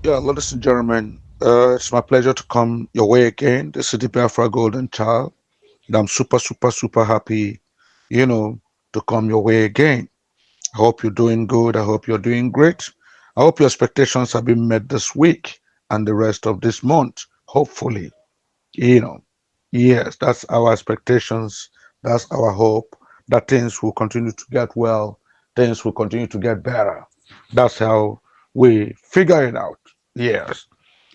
Yeah, ladies and gentlemen, it's my pleasure to come your way again. This is the Biafra Golden Child, and I'm super, super, super happy, you know, to come your way again. I hope you're doing good. I hope you're doing great. I hope your expectations have been met this week and the rest of this month. Hopefully, you know, yes, that's our expectations. That's our hope that things will continue to get well, things will continue to get better. That's how we figure it out. Yes.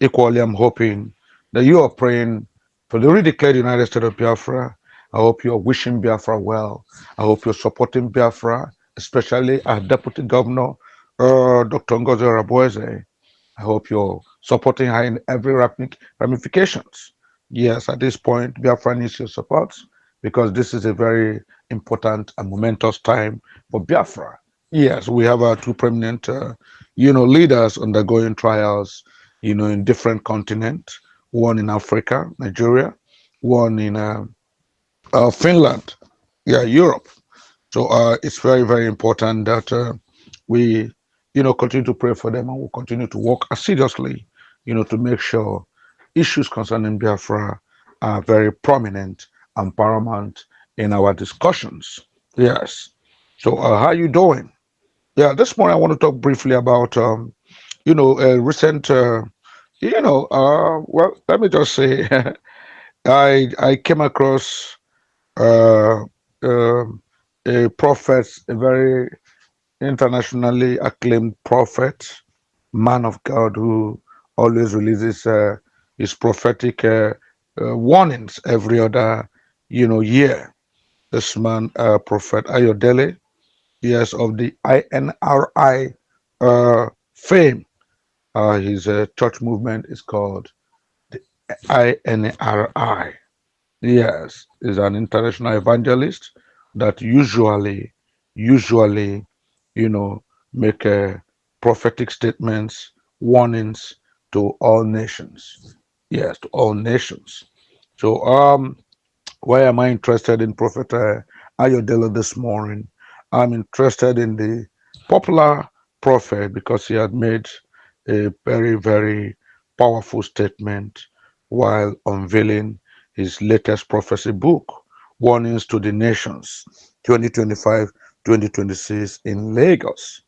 Equally, I'm hoping that you are praying for the redeclared United States of Biafra. I hope you're wishing Biafra well. I hope you're supporting Biafra, especially our Deputy Governor, Dr. Ngozi Raboeze. I hope you're supporting her in every ramifications. Yes, at this point, Biafra needs your support because this is a very important and momentous time for Biafra. Yes, we have our two prominent, leaders undergoing trials, in different continents. One in Africa, Nigeria, one in Finland, yeah, Europe. So it's very, very important that we, continue to pray for them and we'll continue to work assiduously, to make sure issues concerning Biafra are very prominent and paramount in our discussions. Yes. So how you doing? Yeah, this morning I want to talk briefly about, a recent, well, let me just say, I came across uh, um a prophet, a very internationally acclaimed prophet, man of God who always releases his prophetic warnings every other, year. This man, Prophet Ayodele, yes, of the INRI fame. His church movement is called the INRI. Yes, is an international evangelist that usually, you know, make prophetic statements, warnings to all nations. Yes, to all nations. So, why am I interested in Prophet Ayodele this morning? I'm interested in the popular prophet because he had made a very, very powerful statement while unveiling his latest prophecy book, Warnings to the Nations, 2025-2026 in Lagos.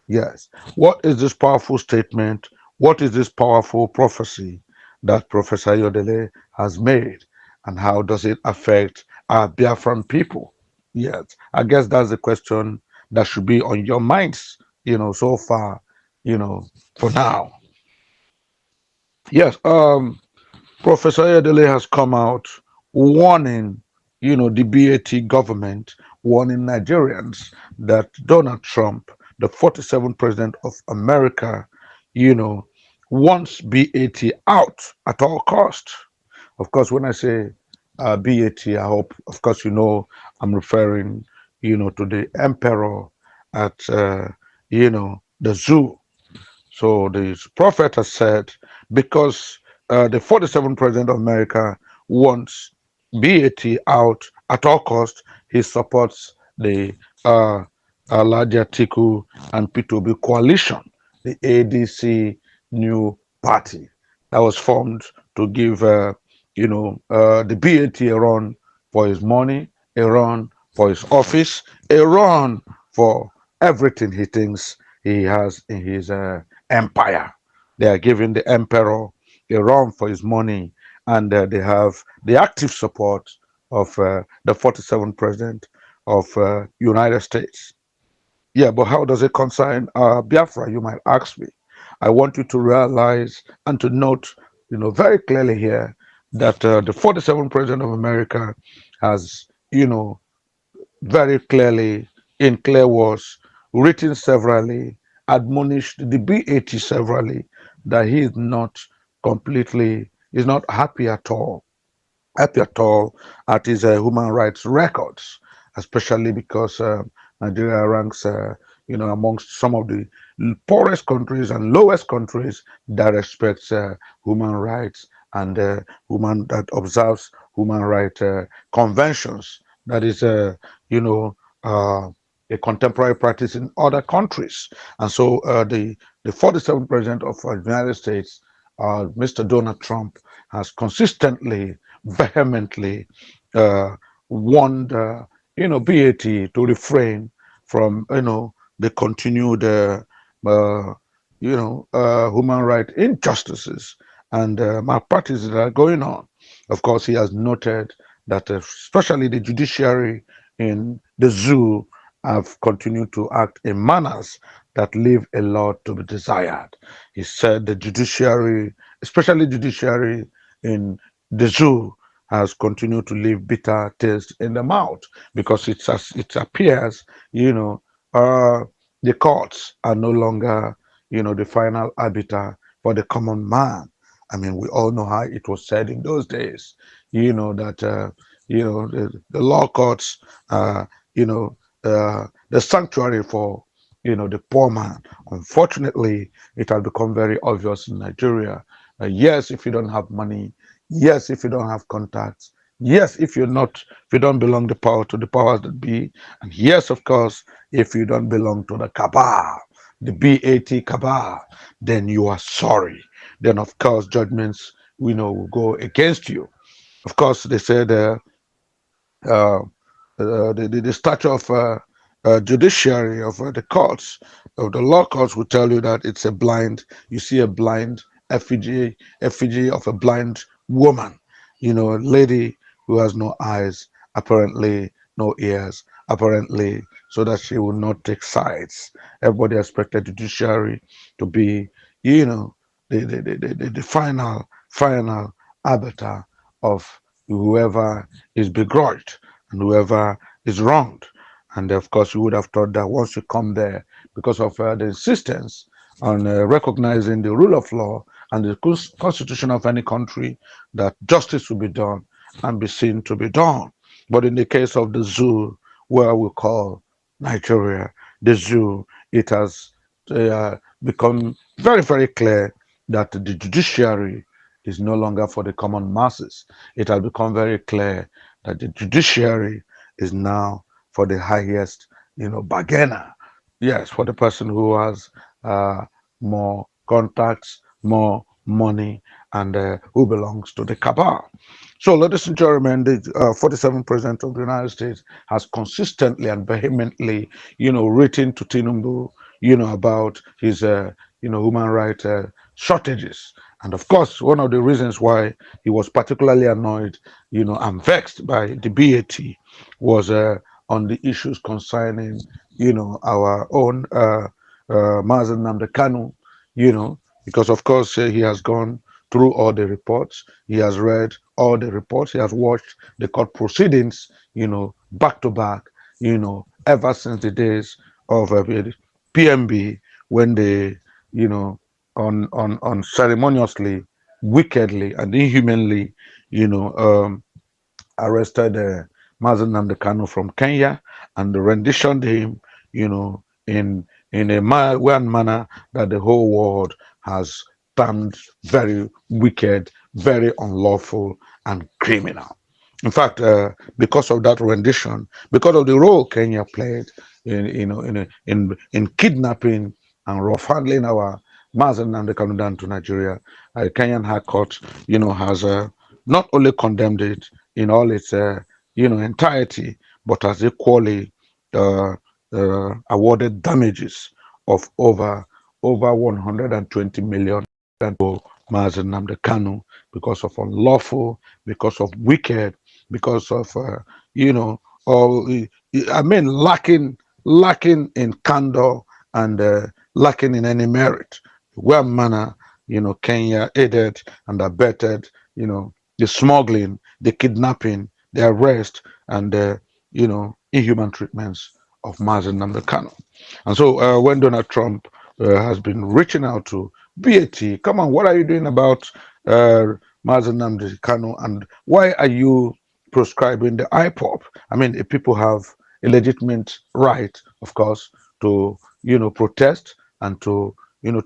Yes. What is this powerful statement? What is this powerful prophecy that Professor Ayodele has made? And how does it affect our Biafran people? Yes, I guess that's the question that should be on your minds, so far, you know, for now. Yes, Professor Ayodele has come out warning, the BAT government, warning Nigerians that Donald Trump, the 47th president of America, you know, wants BAT out at all cost. Of course, when I say BAT, I hope, of course, I'm referring, to the emperor at, the zoo. So the prophet has said, because the 47th president of America wants BAT out at all cost, he supports the uh, Nnamdi Atiku and P2B coalition, the ADC new party that was formed to give, the BAT a run for his money, a run for his office, a run for everything he thinks he has in his empire. They are giving the emperor a run for his money, and they have the active support of the 47th president of United States. Yeah, but how does it concern Biafra? You might ask me. I want you to realize and to note, very clearly here that the 47th president of America has, very clearly in clear words, written severally, admonished the BAT severally that he is not completely, is not happy at all at his human rights records, especially because Nigeria ranks, amongst some of the poorest countries and lowest countries that respects human rights and human that observes human rights conventions. That is, you know, uh, a contemporary practice in other countries. And so the 47th president of the United States, Mr. Donald Trump, has consistently, vehemently uh, warned, BAT to refrain from, the continued, human rights injustices and malpractices that are going on. Of course, he has noted that especially the judiciary in the zoo have continued to act in manners that leave a lot to be desired. He said the judiciary, especially judiciary in the zoo, has continued to leave bitter taste in the mouth because it appears, uh, the courts are no longer, the final arbiter for the common man. I mean, we all know how it was said in those days, that, the law courts, you know, the sanctuary for, the poor man. Unfortunately, it has become very obvious in Nigeria. Yes, if you don't have money, yes, if you don't have contacts, yes, if you don't belong to the powers that be, and yes, of course, if you don't belong to the cabal, the BAT cabal, then you are sorry. Then, of course, judgments, will go against you. Of course, they said uh, the structure of judiciary of the courts, of the law courts, will tell you that it's a blind. You see a blind effigy of a blind woman, a lady who has no eyes, apparently no ears, apparently, so that she will not take sides. Everybody expected judiciary to be, the final arbiter of whoever is begrudged and whoever is wronged. And of course, you would have thought that once you come there, because of the insistence on recognizing the rule of law and the constitution of any country, that justice will be done and be seen to be done. But in the case of the zoo, where we call Nigeria the zoo, it has become very, very clear that the judiciary is no longer for the common masses. It has become very clear that the judiciary is now for the highest, bargainer. Yes, for the person who has uh, more contacts, more money, and who belongs to the cabal. So, ladies and gentlemen, the 47th president of the United States has consistently and vehemently, written to Tinubu, about his, human rights shortages. And of course, one of the reasons why he was particularly annoyed, and vexed by the BAT was on the issues concerning, our own Mazen Nnamdi Kanu, because of course he has gone through all the reports, he has read all the reports, he has watched the court proceedings, back to back, ever since the days of PMB when they, you know, on ceremoniously, wickedly, and inhumanly, arrested Mazen Nnamdi Kanu from Kenya and renditioned him, in a one manner that the whole world has termed very wicked, very unlawful, and criminal. In fact, because of that rendition, because of the role Kenya played in kidnapping and rough handling our Mazen Nnamdi Kanu down to Nigeria, Kenyan High Court, has not only condemned it in all its, entirety, but has equally uh, awarded damages of over 120 million to Mazen Nnamdi Kanu because of unlawful, because of wicked, because of all I mean lacking in candor and lacking in any merit. Well manner, Kenya aided and abetted, the smuggling, the kidnapping, the arrest, and inhuman treatments of Mazen Nnamdi Kanu. And so when Donald Trump has been reaching out to BAT, come on, what are you doing about Mazen Nnamdi Kanu, and why are you proscribing the IPOP? I mean, if people have a legitimate right, of course, to protest and to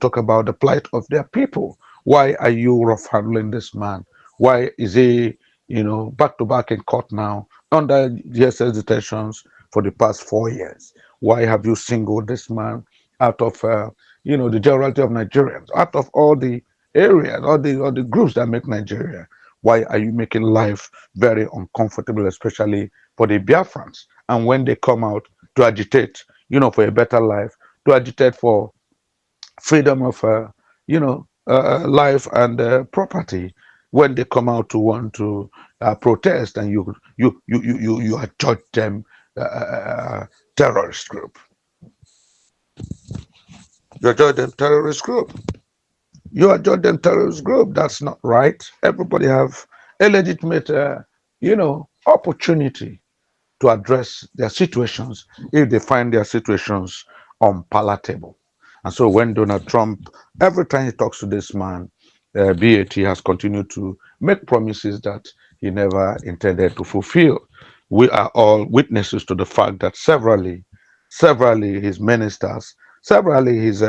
talk about the plight of their people. Why are you rough handling this man? Why is he back to back in court now under DSS detentions for the past 4 years? Why have you singled this man out of, the generality of Nigerians, out of all the areas, all the groups that make Nigeria? Why are you making life very uncomfortable, especially for the Biafrans? And when they come out to agitate, for a better life, to agitate for freedom of, life and property, when they come out to want to protest, and you adjudge them terrorist group. You adjudge them terrorist group. You adjudge them terrorist group. That's not right. Everybody have a legitimate, opportunity to address their situations if they find their situations unpalatable. And so when Donald Trump, every time he talks to this man, BAT has continued to make promises that he never intended to fulfill. We are all witnesses to the fact that severally his ministers, severally his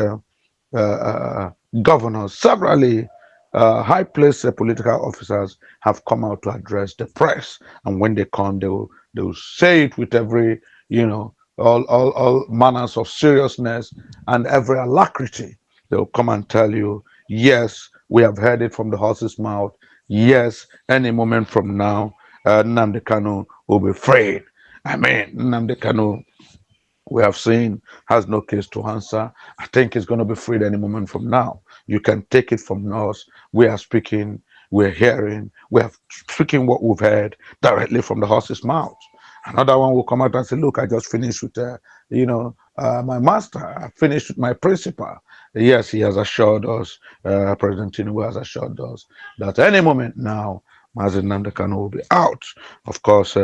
governors, severally high-placed political officers have come out to address the press. And when they come, they will say it with every, all manners of seriousness and every alacrity. They'll come and tell you, yes, we have heard it from the horse's mouth. Yes, any moment from now, Nnamdi Kanu will be freed. I mean, Nnamdi Kanu, we have seen, has no case to answer. I think he's going to be freed any moment from now. You can take it from us. We are speaking, we're hearing, we are speaking what we've heard directly from the horse's mouth. Another one will come out and say, look, I just finished with, my master. I finished with my principal. Yes, he has assured us, President Tinubu has assured us that any moment now, Mazen Nnamdi Kanu will be out. Of course,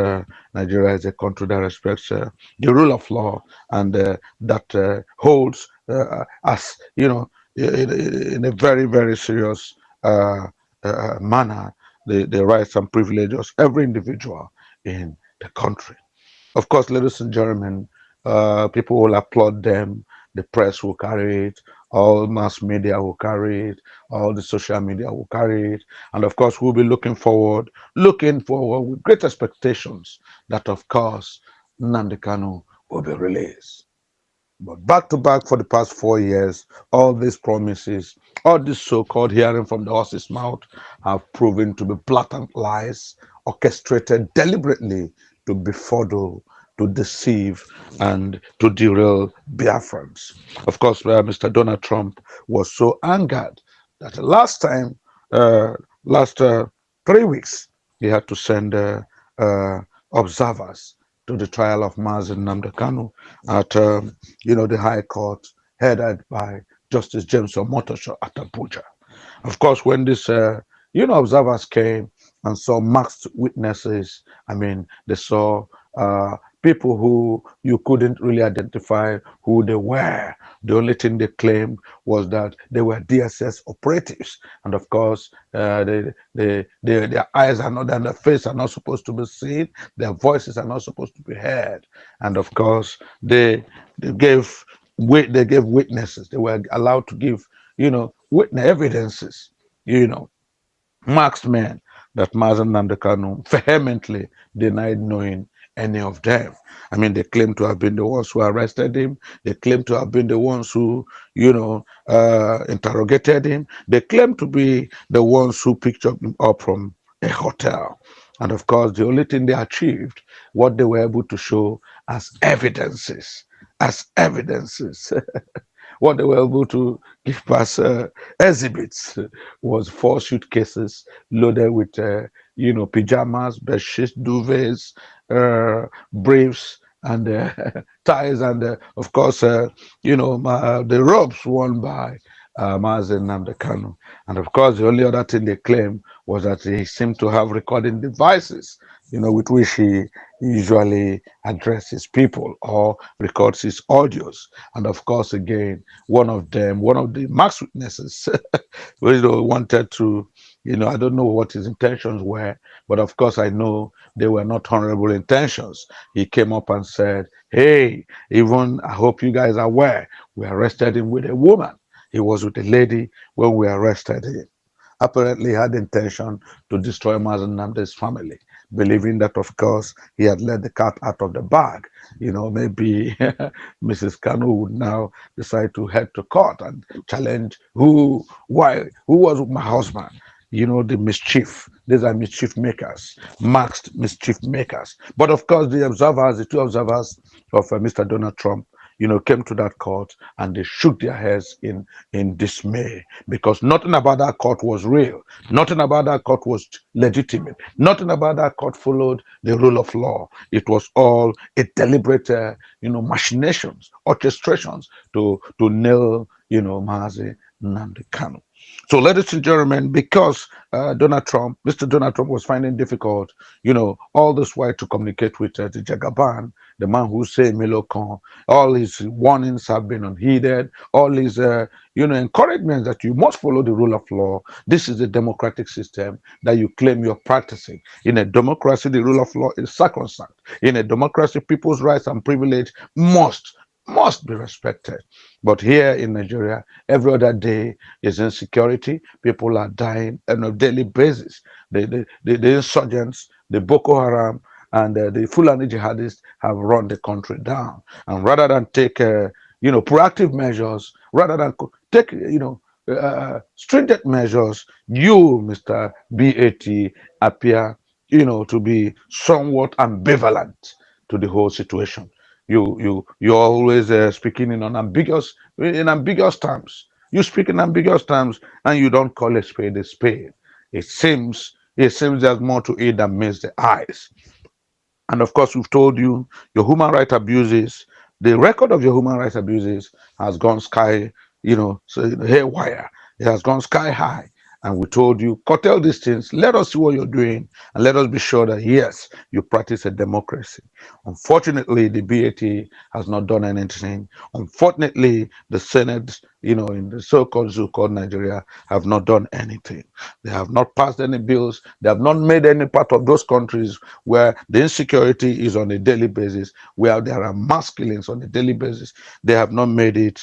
Nigeria is a country that respects the rule of law, and that holds as in a very, very serious manner the rights and privileges of every individual in the country. Of course, ladies and gentlemen, people will applaud them. The press will carry it. All mass media will carry it. All the social media will carry it. And of course, we'll be looking forward with great expectations that, of course, Nnamdi Kanu will be released. But back to back for the past 4 years, all these promises, all this so-called hearing from the horse's mouth have proven to be blatant lies, orchestrated deliberately to befuddle, to deceive, and to derail Biafrans. Of course, Mr. Donald Trump was so angered that last 3 weeks, he had to send observers to the trial of Mazen Nnamdi Kanu at the High Court, headed by Justice James Omotosho at Abuja. Of course, when these observers came and saw masked witnesses, I mean, they saw people who you couldn't really identify who they were. The only thing they claimed was that they were DSS operatives, and of course, their eyes are not, and their face are not supposed to be seen. Their voices are not supposed to be heard, and of course, they gave witnesses. They were allowed to give witness evidences. Masked men that Mazen Nnamdi Kanu vehemently denied knowing any of them. I mean, they claim to have been the ones who arrested him. They claim to have been the ones who, interrogated him. They claim to be the ones who picked him up from a hotel. And of course, the only thing they achieved, what they were able to show as evidences, what they were able to give us exhibits was 4 suitcases loaded with, pajamas, bed sheets, duvets, briefs, and ties, and of course, the robes worn by Mazen Nnamdi Kanu. And of course, the only other thing they claimed was that he seemed to have recording devices, with which he usually addresses people or records his audios. And of course, again, one of the max witnesses, wanted to, I don't know what his intentions were, but of course, I know they were not honorable intentions. He came up and said, hey, even I hope you guys are aware, we arrested him with a woman. He was with a lady when we arrested him. Apparently, he had the intention to destroy Mazen Nnamdi's family. believing that, of course, he had let the cat out of the bag. Maybe Mrs. Kanu would now decide to head to court and challenge who was my husband. The mischief. These are mischief makers, masked mischief makers. But of course, the two observers of Mr. Donald Trump, came to that court and they shook their heads in dismay because nothing about that court was real. Nothing about that court was legitimate. Nothing about that court followed the rule of law. It was all a deliberate, machinations, orchestrations to nail, Mazi Nnamdi Kanu. So, ladies and gentlemen, because Mr. Donald Trump was finding difficult, all this while to communicate with the Jagaban, the man who say Milokan, all his warnings have been unheeded, all his, encouragements that you must follow the rule of law. This is the democratic system that you claim you're practicing. In a democracy, the rule of law is sacrosanct. In a democracy, people's rights and privilege must be respected. But here in Nigeria, every other day is insecurity. People are dying on a daily basis. The insurgents, the Boko Haram, and the Fulani jihadists have run the country down. And rather than take, proactive measures, rather than take, stringent measures, you, Mr. BAT, appear, to be somewhat ambivalent to the whole situation. You're always speaking in ambiguous terms. You speak in ambiguous terms, and you don't call a spade a spade. It seems there's more to it than meets the eyes. And of course, we've told you your human rights abuses, the record of your human rights abuses has gone haywire. It has gone sky high. And we told you, curtail these things. Let us see what you're doing. And let us be sure that, yes, you practice a democracy. Unfortunately, the BAT has not done anything. Unfortunately, the Senate, in the so-called so-called Nigeria, have not done anything. They have not passed any bills. They have not made any part of those countries where the insecurity is on a daily basis, where there are mass killings on a daily basis. They have not made it,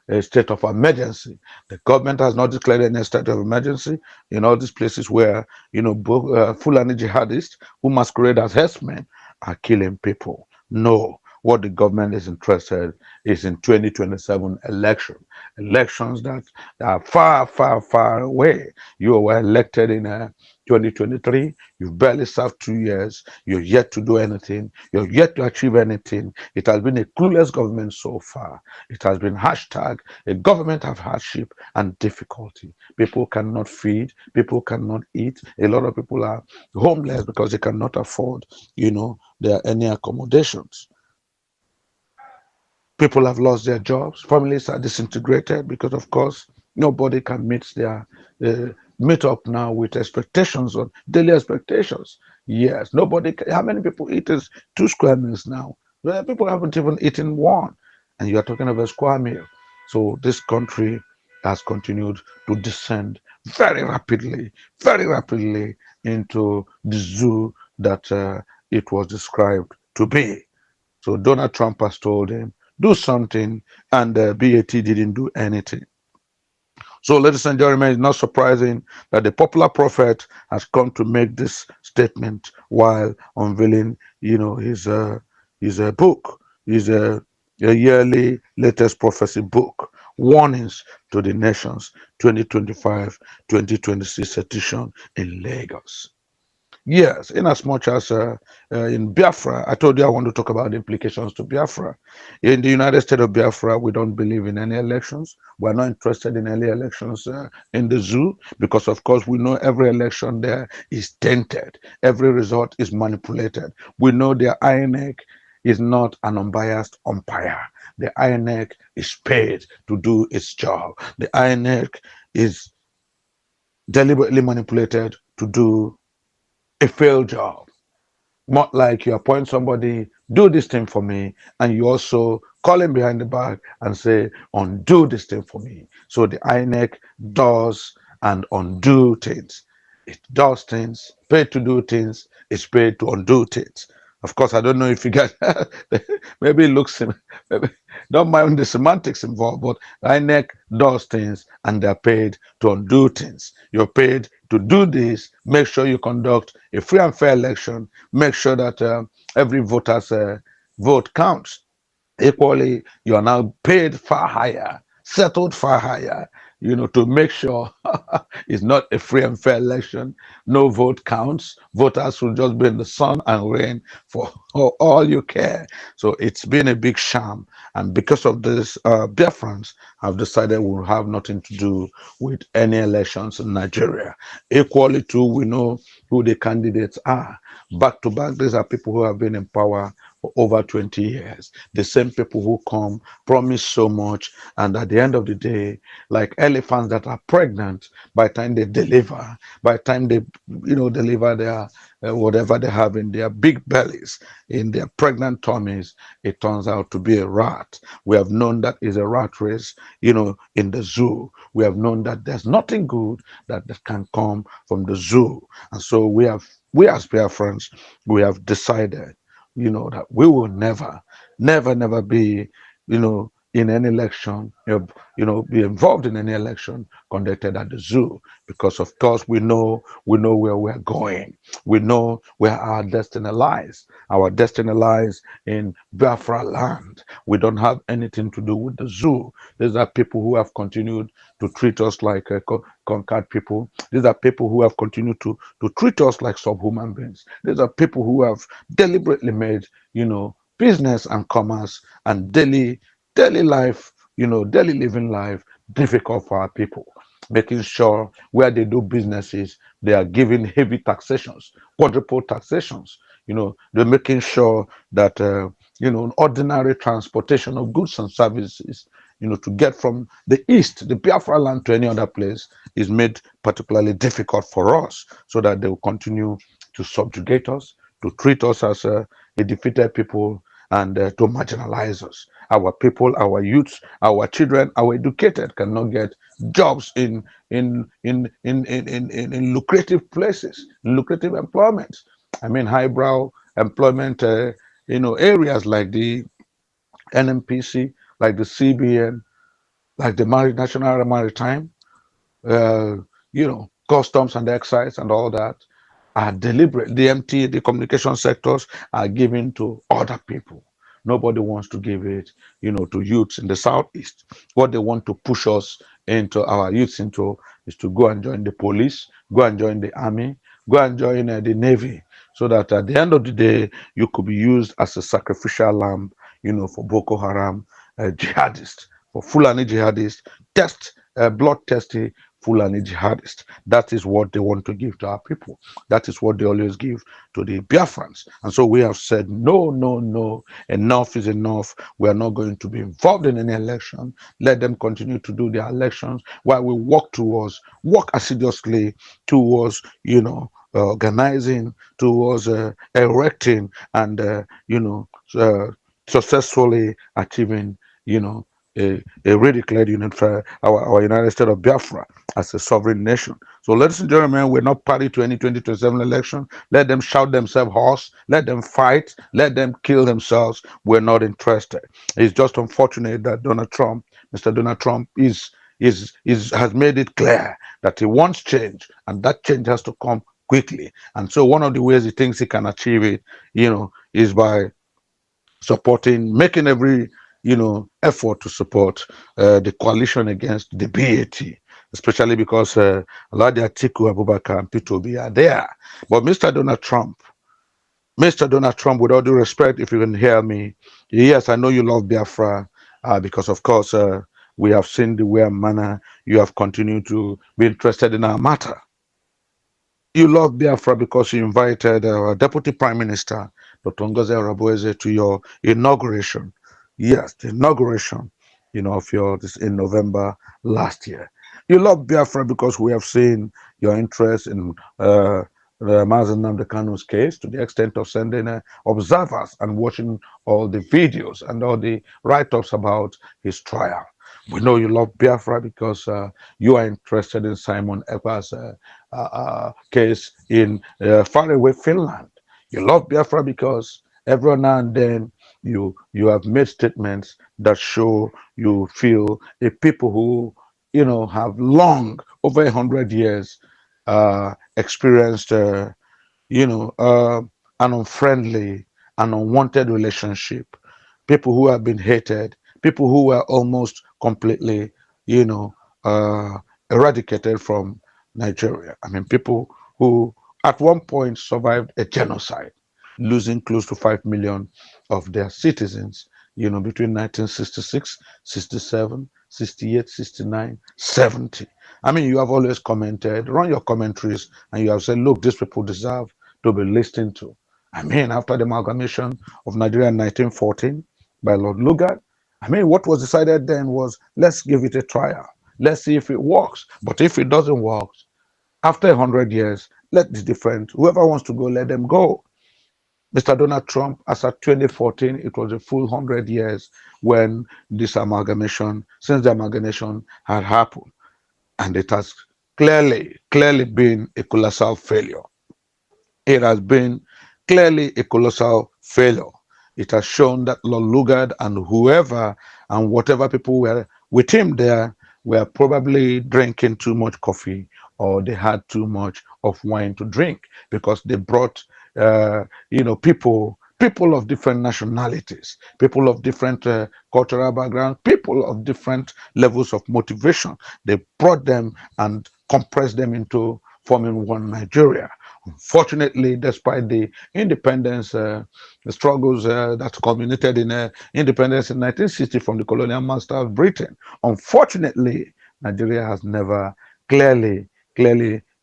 a state of emergency. The government has not declared any state of emergency in all these places where, Fulani jihadists who masquerade as herdsmen are killing people. No. What the government is interested is in 2027 elections that are far, far, far away. You were elected in 2023. You've barely served 2 years. You're yet to do anything. You're yet to achieve anything. It has been a clueless government so far. It has been hashtag a government of hardship and difficulty. People cannot feed. People cannot eat. A lot of people are homeless because they cannot afford, any accommodations. People have lost their jobs. Families are disintegrated because, of course, nobody can meet up now with expectations on daily expectations. Yes, nobody. How many people eat is 2 square meals now? Well, people haven't even eaten one, and you are talking about a square meal. So this country has continued to descend very rapidly into the zoo that it was described to be. So Donald Trump has told him, do something, and BAT didn't do anything. So, ladies and gentlemen, it's not surprising that the popular prophet has come to make this statement while unveiling, his book, his yearly latest prophecy book, Warnings to the Nations, 2025-2026 edition in Lagos. Yes, in as much as in Biafra, I told you I want to talk about the implications to Biafra. In the United States of Biafra, we don't believe in any elections. We're not interested in any elections in the zoo because, of course, we know every election there is tainted. Every result is manipulated. We know the INEC is not an unbiased umpire. The INEC is paid to do its job. The INEC is deliberately manipulated to do a failed job. Not like you appoint somebody, do this thing for me, and you also call him behind the back and say, undo this thing for me. So the INEC does and undo things. It does things, paid to do things, it's paid to undo things. Of course, I don't know if you guys maybe it looks maybe, don't mind the semantics involved, but INEC does things and they're paid to undo things. You're paid to do this. Make sure you conduct a free and fair election. Make sure that every voter's vote counts. Equally, you are now paid far higher, settled far higher, to make sure it's not a free and fair election. No vote counts. Voters will just be in the sun and rain for all you care. So it's been a big sham. And because of this, Biafrans have decided we'll have nothing to do with any elections in Nigeria. Equally, too, we know who the candidates are. Back to back, these are people who have been in power for over 20 years. The same people who come, promise so much, and at the end of the day, like elephants that are pregnant, by the time they deliver, by the time they, deliver their whatever they have in their big bellies, in their pregnant tummies, it turns out to be a rat. We have known that is a rat race, in the zoo. We have known that there's nothing good that can come from the zoo. And so we as Biafrans, we have decided that we will never, never, never be, in any election, be involved in any election conducted at the zoo, because of course we know where we're going. We know where our destiny lies. Our destiny lies in Biafra land. We don't have anything to do with the zoo. These are people who have continued to treat us like conquered people. These are people who have continued to treat us like subhuman beings. These are people who have deliberately made, business and commerce and daily life, daily living life difficult for our people, making sure where they do businesses, they are giving heavy taxations, quadruple taxations. They're making sure that, ordinary transportation of goods and services, to get from the east, the Biafra land, to any other place is made particularly difficult for us, so that they will continue to subjugate us, to treat us as a defeated people, and to marginalize us. Our people, our youths, our children, our educated cannot get jobs in lucrative places, lucrative employment. I mean, highbrow employment, areas like the NMPC, like the CBN, like the National Maritime, uh, customs and excise and all that are deliberate. The MT, the communication sectors are given to other people. Nobody wants to give it, to youths in the southeast. What they want to push us into, our youths into, is to go and join the police, go and join the army, go and join the navy, so that at the end of the day, you could be used as a sacrificial lamb, for Boko Haram jihadists, for Fulani jihadists, blood-testy Fulani jihadists. That is what they want to give to our people. That is what they always give to the Biafrans. And so we have said, no, no, no, enough is enough. We are not going to be involved in any election. Let them continue to do their elections while we work assiduously towards, organizing, towards erecting, and, successfully achieving, a redeclared unit for our United States of Biafra as a sovereign nation. So, ladies and gentlemen, we're not party to any 2027 election. Let them shout themselves hoarse. Let them fight. Let them kill themselves. We're not interested. It's just unfortunate that Mr. Donald Trump, has made it clear that he wants change, and that change has to come quickly. And so, one of the ways he thinks he can achieve it, is by making every effort to support the coalition against the BAT, especially because Nnamdi Atiku, Abubakar, and Peter Obi are there. But Mr. Donald Trump, with all due respect, if you can hear me, yes, I know you love Biafra, because of course we have seen the way and manner you have continued to be interested in our matter. You love Biafra because you invited our Deputy Prime Minister, Dr. Ngozi Arabueze, to your inauguration. Yes, the inauguration, of this in November last year. You love Biafra because we have seen your interest in Nnamdi Kanu's case, to the extent of sending observers and watching all the videos and all the write-ups about his trial. We know you love Biafra because you are interested in Simon Ekpa's case in faraway Finland. You love Biafra because Every now and then, you have made statements that show you feel a people who, have long, over 100 years, experienced, you know, uh, an unfriendly, an unwanted relationship, people who have been hated, people who were almost completely, you know, uh, eradicated from Nigeria. I mean, people who at one point survived a genocide, losing close to 5 million of their citizens, between 1966, 67, 68, 69, 70. I mean, you have always commented, run your commentaries, and you have said, look, these people deserve to be listened to. I mean, after the amalgamation of Nigeria in 1914 by Lord Lugard, I mean, what was decided then was, let's give it a trial. Let's see if it works. But if it doesn't work, after 100 years, let the different, whoever wants to go, let them go. Mr. Donald Trump, as at 2014, it was a full 100 years when this amalgamation, since the amalgamation had happened. And it has clearly been a colossal failure. It has been clearly a colossal failure. It has shown that Lord Lugard and whoever and whatever people were with him there were probably drinking too much coffee, or they had too much of wine to drink, because they brought, people of different nationalities, people of different cultural backgrounds, people of different levels of motivation. They brought them and compressed them into forming one Nigeria. Unfortunately, despite the independence, the struggles that culminated in independence in 1960 from the colonial master of Britain, unfortunately, Nigeria has never clearly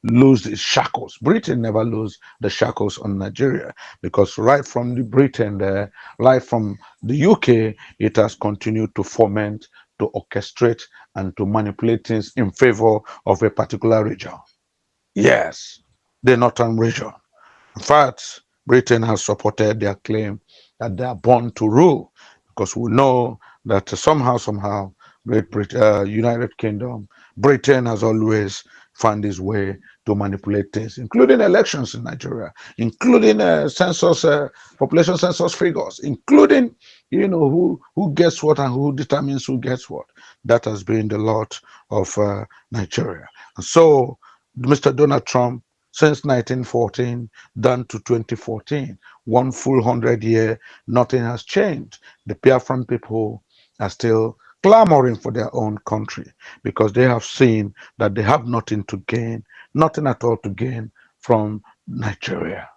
lose its shackles. Britain never lose the shackles on Nigeria, because right from the Britain there, right from the UK, it has continued to foment, to orchestrate, and to manipulate things in favor of a particular region. Yes, the northern region. In fact, Britain has supported their claim that they are born to rule, because we know that somehow, Great Britain, United Kingdom, Britain has always found its way to manipulate things, including elections in Nigeria, including census, population census figures, including, who gets what and who determines who gets what. That has been the lot of Nigeria. And so, Mr. Donald Trump, since 1914 down to 2014, one full 100 year, nothing has changed. The Biafran people are still clamoring for their own country, because they have seen that they have nothing to gain, nothing at all to gain from Nigeria.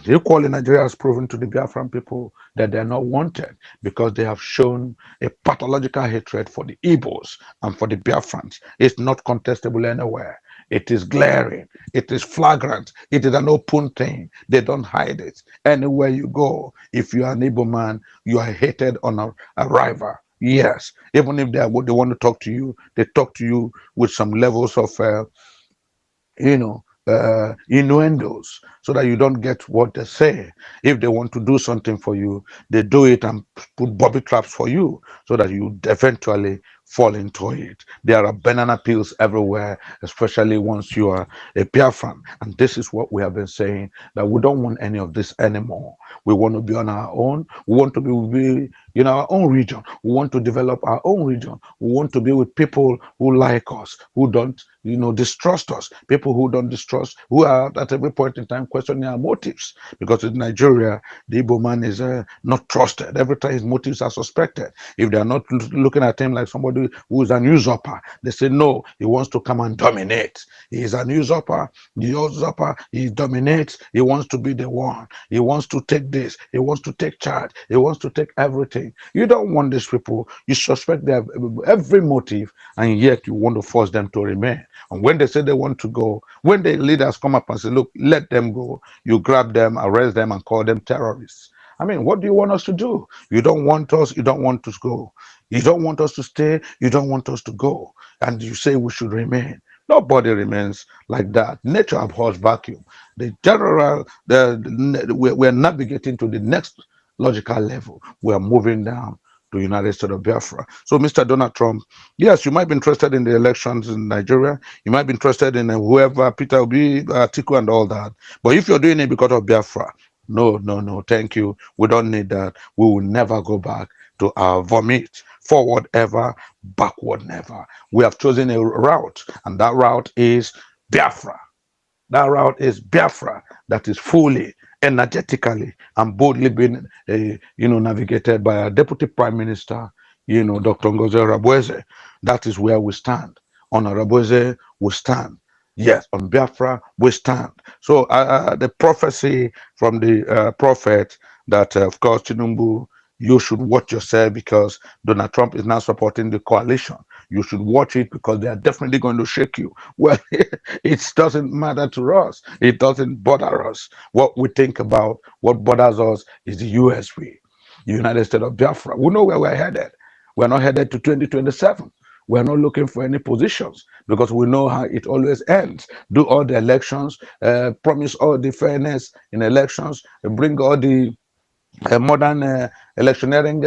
Equally, Nigeria has proven to the Biafran people that they are not wanted, because they have shown a pathological hatred for the Igbos and for the Biafrans. It's not contestable anywhere. It is glaring. It is flagrant. It is an open thing. They don't hide it. Anywhere you go, if you are an Igbo man, you are hated on arrival. Yes, even if they want to talk to you, they talk to you with some levels of innuendos, so that you don't get what they say. If they want to do something for you, they do it and put bobby traps for you, so that you eventually fall into it. There are banana peels everywhere, especially once you are a Biafran. And this is what we have been saying, that we don't want any of this anymore. We want to be on our own. We want to be in our own region. We want to develop our own region. We want to be with people who like us, who don't, distrust us. People who don't distrust, who are at every point in time questioning our motives. Because in Nigeria, the Igbo man is not trusted. Every time his motives are suspected. If they are not looking at him like somebody who is an usurper, they say, no, he wants to come and dominate. He is an usurper. The usurper, he dominates. He wants to be the one. He wants to take this. He wants to take charge. He wants to take everything. You don't want these people. You suspect they have every motive, and yet you want to force them to remain. And when they say they want to go, when the leaders come up and say, look, let them go, you grab them, arrest them, and call them terrorists. I mean, what do you want us to do? You don't want us, you don't want us to go. You don't want us to stay, you don't want us to go. And you say we should remain. Nobody remains like that. Nature abhors vacuum. The general, we're navigating to the next logical level. We're moving down to United States of Biafra. So, Mr. Donald Trump, yes, you might be interested in the elections in Nigeria. You might be interested in whoever, Peter Obi, Atiku, and all that. But if you're doing it because of Biafra, No, no, no, thank you. We don't need that. We will never go back to our vomit. Forward ever, backward never. We have chosen a route, and that route is Biafra. That route is Biafra, that is fully, energetically, and boldly being, navigated by our Deputy Prime Minister, Dr. Ngozi Rabweze. That is where we stand. On Rabweze, we stand. Yes, on Biafra, we stand. So the prophecy from the prophet that, of course, Tinubu, you should watch yourself because Donald Trump is now supporting the coalition. You should watch it because they are definitely going to shake you. Well, it doesn't matter to us. It doesn't bother us. What we think about, what bothers us is the USP, the United States of Biafra. We know where we're headed. We're not headed to 2027. We're not looking for any positions because we know how it always ends. Do all the elections, promise all the fairness in elections, bring all the modern electioneering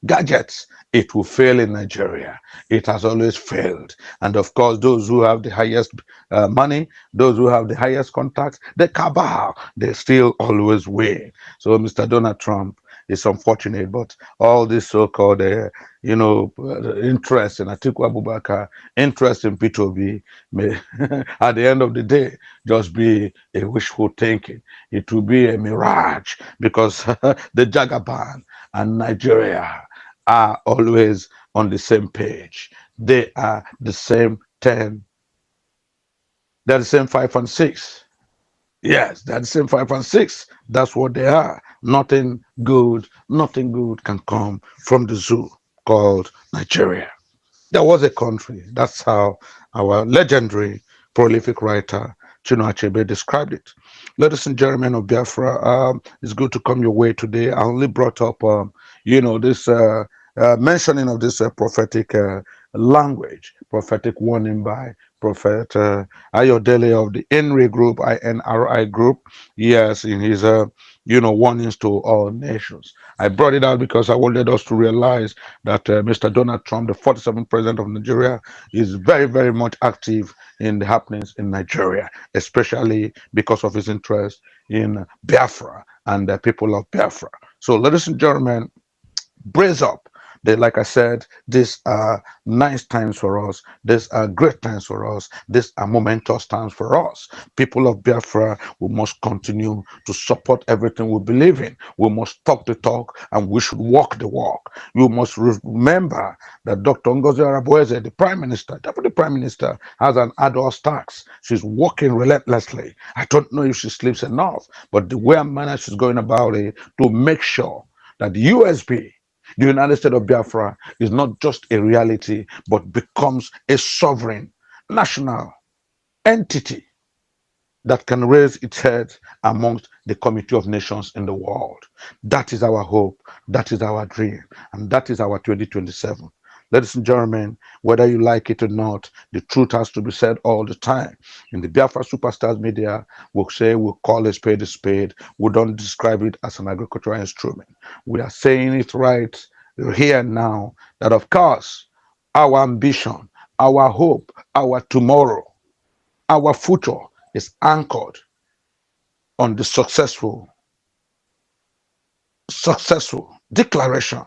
gadgets. It will fail in Nigeria. It has always failed. And of course, those who have the highest money, those who have the highest contacts, the cabal, they still always win. So Mr. Donald Trump is unfortunate, but all this so-called, interest in Atiku Abubakar, interest in P2B, may, at the end of the day, just be a wishful thinking. It will be a mirage because the Jagaban and Nigeria are always on the same page. They are the same 10. They're the same 5 and 6. Yes, they're the same 5 and 6. That's what they are. Nothing good can come from the zoo called Nigeria. There was a country. That's how our legendary prolific writer Chinua Achebe described it. Ladies and gentlemen of Biafra, it's good to come your way today. I only brought up, this mentioning of this prophetic language, prophetic warning by Prophet Ayodele of the INRI group, INRI group. Yes, in his, warnings to all nations. I brought it out because I wanted us to realize that Mr. Donald Trump, the 47th president of Nigeria, is very, very much active in the happenings in Nigeria, especially because of his interest in Biafra and the people of Biafra. So, ladies and gentlemen, brace up. Like I said, these are nice times for us. These are great times for us. These are momentous times for us. People of Biafra, we must continue to support everything we believe in. We must talk the talk and we should walk the walk. You must remember that Dr. Ngozi Arabueze, the Prime Minister, Deputy Prime Minister, has an adult tax. She's working relentlessly. I don't know if she sleeps enough, but the way and manner she's going about it to make sure that the USB, the United States of Biafra, is not just a reality, but becomes a sovereign national entity that can raise its head amongst the community of nations in the world. That is our hope, that is our dream, and that is our 2027. Ladies and gentlemen, whether you like it or not, the truth has to be said all the time. In the Biafra Superstars media, we'll say we'll call a spade a spade. We don't describe it as an agricultural instrument. We are saying it right here and now that, of course, our ambition, our hope, our tomorrow, our future is anchored on the successful declaration,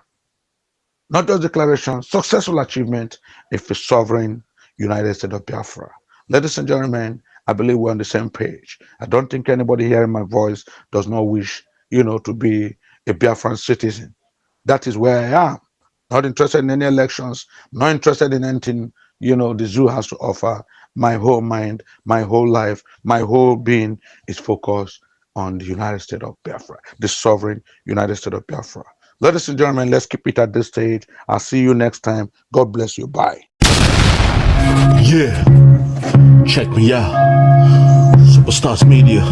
not just declaration, successful achievement of a sovereign United States of Biafra. Ladies and gentlemen, I believe we're on the same page. I don't think anybody hearing my voice does not wish, to be a Biafran citizen. That is where I am. Not interested in any elections, not interested in anything, the zoo has to offer. My whole mind, my whole life, my whole being is focused on the United States of Biafra, the sovereign United States of Biafra. Ladies and gentlemen, let's keep it at this stage. I'll see you next time. God bless you. Bye. Yeah, check me out. Superstars Media.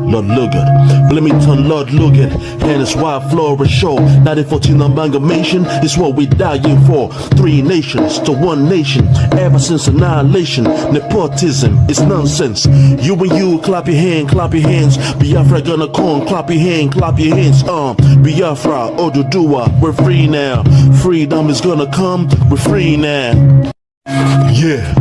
Lord Logan, Bloomington, Lord Logan, and it's wild flora show. 1914 amalgamation is what we dying for. 3 nations to 1 nation, ever since annihilation. Nepotism is nonsense. You and you, clap your hands. Biafra gonna come, clap your hands. Biafra, Oduduwa, we're free now. Freedom is gonna come, we're free now. Yeah.